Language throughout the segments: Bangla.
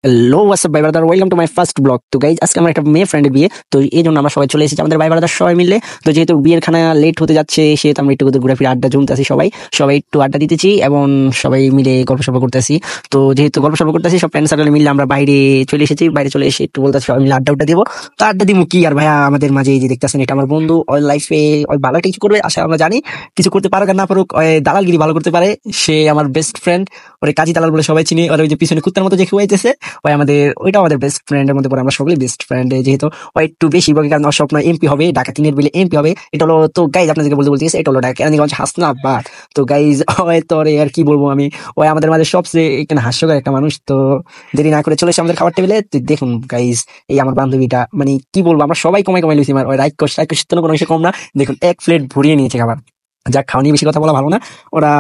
হ্যালো হোয়াটসঅ্যাপ ভাই brother, welcome to my first blog. তো গাইজ আজকে আমার একটা মেয়ে ফ্রেন্ডের বিয়ে, তো এই জন্য আমরা সবাই চলে এসেছি আমাদের ভাই ব্রাদার সবাই মিলে। তো যেহেতু বিয়ের খানা লেট হতে যাচ্ছে, সেহেতু আমরা একটু ঘুরে ফিরে আড্ডা জমতেছি, সবাই সবাই একটু আড্ডা দিতেছি এবং সবাই মিলে গল্প সল্প করতেছি। তো যেহেতু গল্প সল্প করতেছি, সব ফ্রেন্ড সার্কেল মিলে আমরা বাইরে চলে এসেছি। বাইরে চলে এসে একটু বলতেছি সবাই মিলে আড্ডা উড্ডা দিব। তো আড্ডা দিব কি আর ভাইয়া, আমাদের মাঝে এই যে দেখতেছেন, এটা আমার বন্ধু। ওই লাইফে ওই ভালো একটা কিছু করবে আশা আমরা জানি, কিছু করতে পারুক আর না পারুক, ওই দালালগিরি ভালো করতে পারে। সে আমার বেস্ট ফ্রেন্ড, ওরে কাজী দালাল বলে সবাই চিনি। ওর ওই যে পিছনে কুত্তার মতো যে খুয়াইতেছে, ওই আমাদের ওইটা আমাদের বেস্ট ফ্রেন্ডের মধ্যে পড়ে। আমরা সকলেই বেস্ট ফ্রেন্ড। যেহেতু ওই একটু বেশি বকে, কারণ ওর স্বপ্ন এমপি হবে, ঢাকা 3 বিলে এমপি হবে। এটা হলো তো গাইজ আপনাদেরকে বলতে বলতেছে, এটা হলো ঢাকা কেরানীগঞ্জ হাসনাবাদ। তো গাইজ ওই তো আর কি বলবো আমি, ওই আমাদের মাঝে সবচেয়ে এখানে হাস্যকর একটা মানুষ। তো দেরি না করে চলে এসে আমাদের খাবার টেবিলে। তো দেখুন গাইজ, এই আমার বান্ধবীটা, মানে কি বলবো, আমরা সবাই কমাই কমাই লইছি। আমার ওই রাক্ষস কোনো কিছু কম না। দেখুন 1 প্লেট ভরিয়ে নিয়েছে খাবার। যাক, খাওয়া নিয়ে বেশি কথা বলা ভালো না। ওরা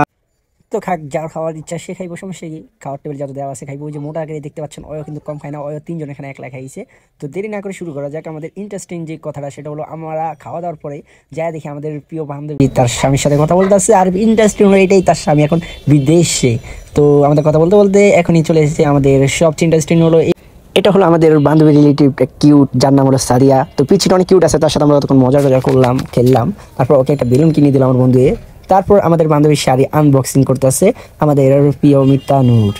তো খাক, যার খাওয়ার ইচ্ছা সে খাইবো, সমস্যা কি? খাওয়ার টেবিল যত দেওয়া আছে খাইবো। ওই যে মোটা আগে দেখতে পাচ্ছেন, ওও কিন্তু কম খায় না, ওও 3 জন এখানে একলা খাইছে। তো দেরি না করে শুরু করা যাক। আমাদের ইন্টারেস্টিং যে কথাটা, সেটা হলো আমরা খাওয়া দাওয়ার পরে যা দেখি আমাদের প্রিয় বান্ধবী তার স্বামীর সাথে কথা বলতেছে। আর ইন্টারেস্টিং হলো এটাই, তার স্বামী এখন বিদেশে। তো আমাদের কথা বলতে বলতে এখনই চলে এসেছে। আমাদের সবচেয়ে ইন্টারেস্টিং হলো এটা হলো আমাদের বান্ধবী রিলেটিভ কিউট, যার নাম হলো সাদিয়া। তো পিছিটা অনেক কিউট আছে, তার সাথে আমরা তখন মজা টজা করলাম, খেললাম। তারপর ওকে একটা বেলুন কিনে দিলাম আমার বন্ধু। তারপর আমাদের বান্ধবীর শাড়ি আনবক্সিং করতেছে আমাদের প্রিয় মিতানুর।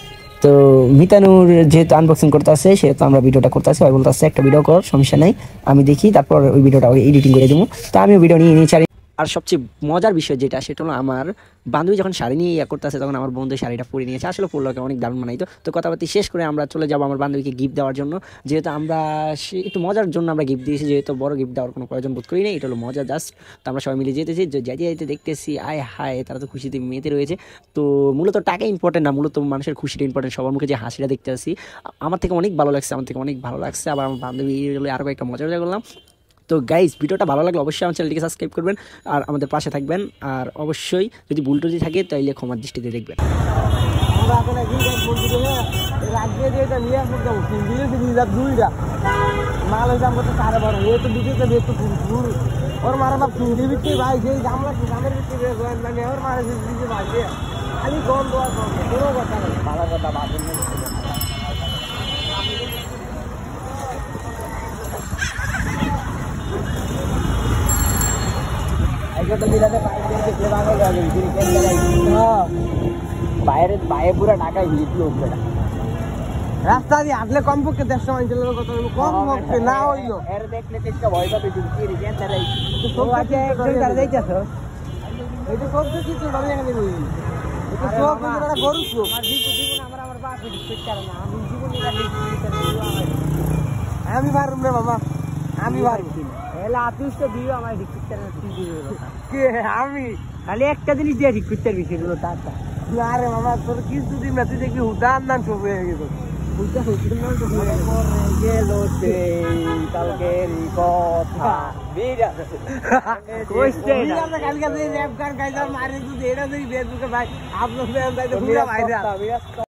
তো মিতানুর যেহেতু আনবক্সিং করতেছে, সেহেতু আমরা ভিডিওটা করতেছি। ওই বলতেছে একটা ভিডিও কর, সমস্যা নাই, আমি দেখি, তারপর ওই ভিডিওটা এডিটিং করে দেবো। তো আমিও ভিডিও নিয়ে নিয়েছি। আর সবচেয়ে মজার বিষয় যেটা, সেটা হলো আমার বান্ধবী যখন শাড়ি নিয়ে করতেছে, তখন আমার বন্ধু শাড়িটা পরে নিয়েছে। আসলে পরলোকে অনেক দারুণ মানাইতো। তো কথাবার্তা শেষ করে আমরা চলে যাবো আমার বান্ধবীকে গিফট দেওয়ার জন্য। যেহেতু আমরা একটু মজার জন্য আমরা গিফট দিয়েছি, যেহেতু বড় গিফট দেওয়ার কোনো প্রয়োজন বোধ করি না, এটা হলো মজা জাস্ট। তো আমরা সবাই মিলে যেতেছি, যাইতে যাইতে দেখতেছি আয় হায়, তারা তো খুশিতে মেতে রয়েছে। তো মূলত টাকা ইম্পর্টেন্ট না, মূলত মানুষের খুশিটা ইম্পর্টেন্ট। সবার মুখে যে হাসিটা দেখতে আসি, আমার থেকে অনেক ভালো লাগছে, আবার আমার বান্ধবী আরও একটা মজা করলাম। তো গাইজ, ভিডিওটা ভালো লাগলে অবশ্যই আমার চ্যানেলটিকে সাবস্ক্রাইব করবেন আর আমাদের পাশে থাকবেন। আর অবশ্যই যদি ভুল টুটি থাকে তাইলে ক্ষমার দৃষ্টিতে দেখবেন। বাইরে পুরা ঢাকায় রাস্তা দিয়ে হাঁটলে কমপক্ষে 150 মাইলের কথা, কমপক্ষে না হইলো এর দেখলে চেষ্টা ভয় পাবে। তুমি কি রিজেন তারাই তো আগে একজন তারা যাইতাছ, এটা সব কিছু ভালো লাগে না। এটা সব কিন্তু একটা গরু ছিল। আমার জীবন আমার বাপ ডিসপেক্ট করে না, আমি জীবন আমি পারুম রে বাবা, আমি পারুম। এলা আতুস তো দিও আমার ডিসপেক্ট করে না, তুই দিও কে? আমি খালি একটা জিনিস দিয়ে ঠিক করতে পারবি, সেগুলো টাকা। আরে মামা, তোর কিছু দিন না, তুই দেখবি হুদার নাম সব হয়ে গেল। কালকের কথা ভাই, আপনার